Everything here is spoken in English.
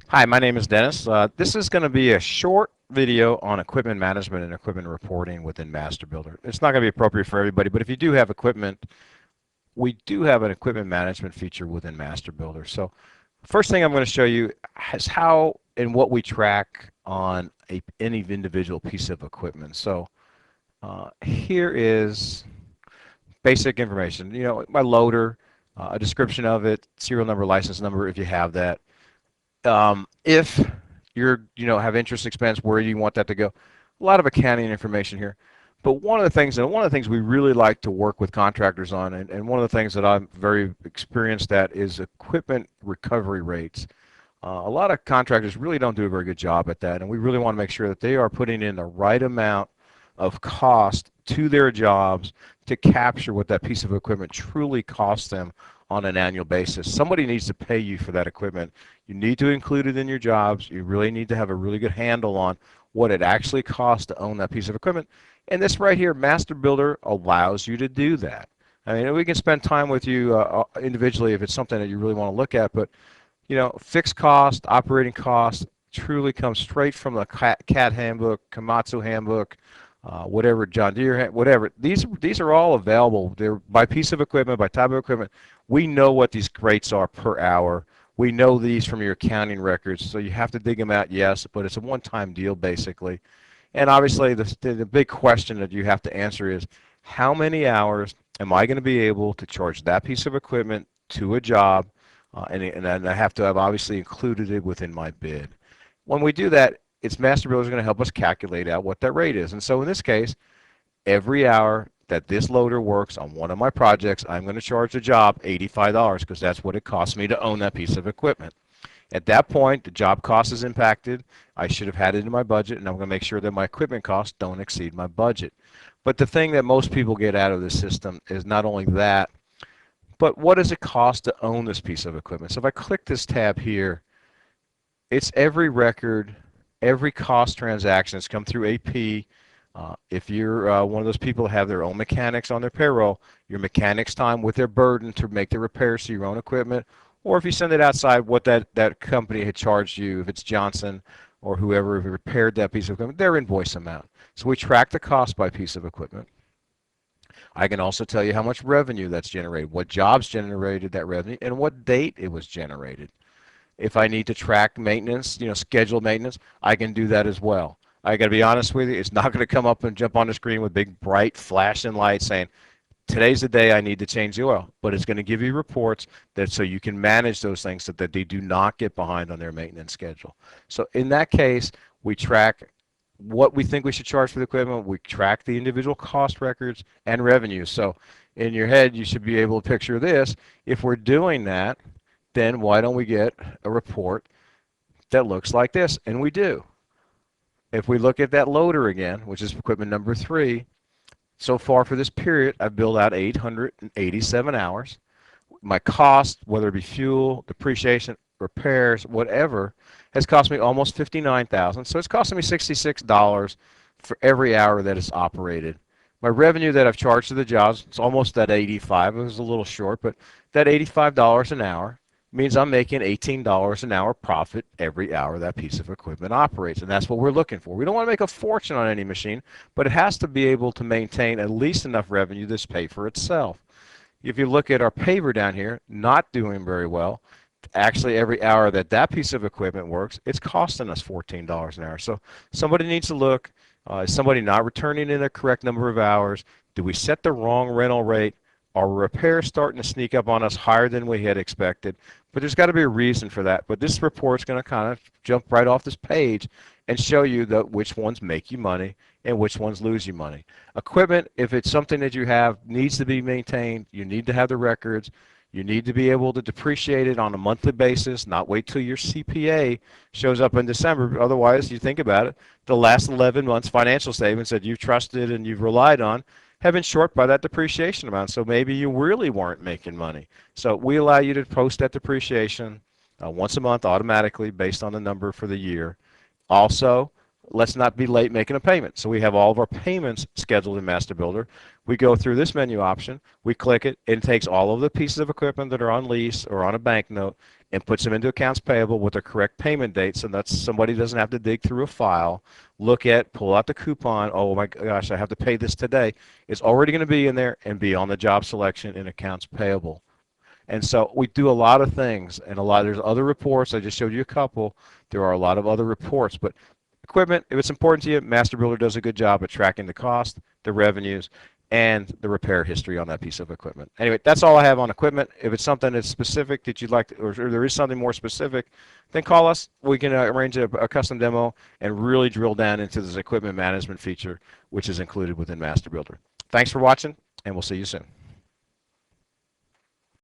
Hi, my name is Dennis. This is going to be a short video on equipment management and equipment reporting within Master Builder. It's not going to be appropriate for everybody, but if you do have equipment, we do have an equipment management feature within Master Builder. So first thing I'm going to show you is how and what we track on any individual piece of equipment. So here is basic information. You know, my loader, a description of it, serial number, license number if you have that. If have interest expense, where you want that to go. A lot of accounting information here. But one of the things we really like to work with contractors on, and one of the things that I'm very experienced at is equipment recovery rates. A lot of contractors really don't do a very good job at that, and we really want to make sure that they are putting in the right amount of cost to their jobs to capture what that piece of equipment truly costs them on an annual basis. Somebody needs to pay you for that equipment. You need to include it in your jobs. You really need to have a really good handle on what it actually costs to own that piece of equipment. And this right here, Master Builder allows you to do that. I mean, we can spend time with you individually if it's something that you really want to look at, but you know, fixed cost, operating cost truly comes straight from the CAT handbook, Komatsu handbook, whatever, John Deere, whatever. These are all available. They're by piece of equipment, by type of equipment. We know what these rates are per hour. We know these from your accounting records, so you have to dig them out, yes, but it's a one-time deal basically. And obviously, the big question that you have to answer is, how many hours am I going to be able to charge that piece of equipment to a job? And I have to have obviously included it within my bid. When we do that, it's Master Builder is going to help us calculate out what that rate is. And so in this case, every hour that this loader works on one of my projects, I'm going to charge the job $85 because that's what it costs me to own that piece of equipment. At that point, the job cost is impacted. I should have had it in my budget, and I'm going to make sure that my equipment costs don't exceed my budget. But the thing that most people get out of this system is not only that, but what does it cost to own this piece of equipment? So if I click this tab here, it's every record, every cost transaction that's come through AP. If you're one of those people that have their own mechanics on their payroll, your mechanics time with their burden to make the repairs to your own equipment, or if you send it outside, what that company had charged you, if it's Johnson or whoever repaired that piece of equipment, their invoice amount. So we track the cost by piece of equipment. I can also tell you how much revenue that's generated, what jobs generated that revenue, and what date it was generated. If I need to track maintenance, scheduled maintenance, I can do that as well. I got to be honest with you, it's not going to come up and jump on the screen with big bright flashing lights saying, today's the day I need to change the oil, but it's going to give you reports that so you can manage those things so that they do not get behind on their maintenance schedule. So in that case, we track what we think we should charge for the equipment. We track the individual cost records and revenues. So in your head, you should be able to picture this. If we're doing that, then why don't we get a report that looks like this? And we do. If we look at that loader again, which is equipment number 3, so far for this period, I've billed out 887 hours. My cost, whether it be fuel, depreciation, repairs, whatever, has cost me almost $59,000. So it's costing me $66 for every hour that it's operated. My revenue that I've charged to the jobs, it's almost that 85. It was a little short, but that $85 an hour means I'm making $18 an hour profit every hour that piece of equipment operates, and that's what we're looking for. We don't want to make a fortune on any machine, but it has to be able to maintain at least enough revenue to pay for itself. If you look at our paver down here, not doing very well. Actually, every hour that piece of equipment works, it's costing us $14 an hour. So somebody needs to look. Is somebody not returning in the correct number of hours? Do we set the wrong rental rate? Are repairs starting to sneak up on us higher than we had expected? But there's got to be a reason for that. But this report's going to kind of jump right off this page and show you which ones make you money and which ones lose you money. Equipment, if it's something that you have, needs to be maintained. You need to have the records. You need to be able to depreciate it on a monthly basis, not wait till your CPA shows up in December. Otherwise, you think about it, the last 11 months financial statements that you've trusted and you've relied on have been short by that depreciation amount. So maybe you really weren't making money. So we allow you to post that depreciation once a month automatically based on the number for the year. Also, let's not be late making a payment. So we have all of our payments scheduled in Master Builder. We go through this menu option, we click it, and it takes all of the pieces of equipment that are on lease or on a bank note, and puts them into accounts payable with the correct payment date, so that somebody doesn't have to dig through a file, pull out the coupon. Oh my gosh, I have to pay this today. It's already going to be in there and be on the job selection in accounts payable. And so we do a lot of things, and there's other reports. I just showed you a couple. There are a lot of other reports, but equipment, if it's important to you, Master Builder does a good job at tracking the cost, the revenues, and the repair history on that piece of equipment. Anyway, that's all I have on equipment. If it's something that's specific that you'd like to, or there is something more specific, then call us. We can arrange a custom demo and really drill down into this equipment management feature, which is included within Master Builder. Thanks for watching, and we'll see you soon.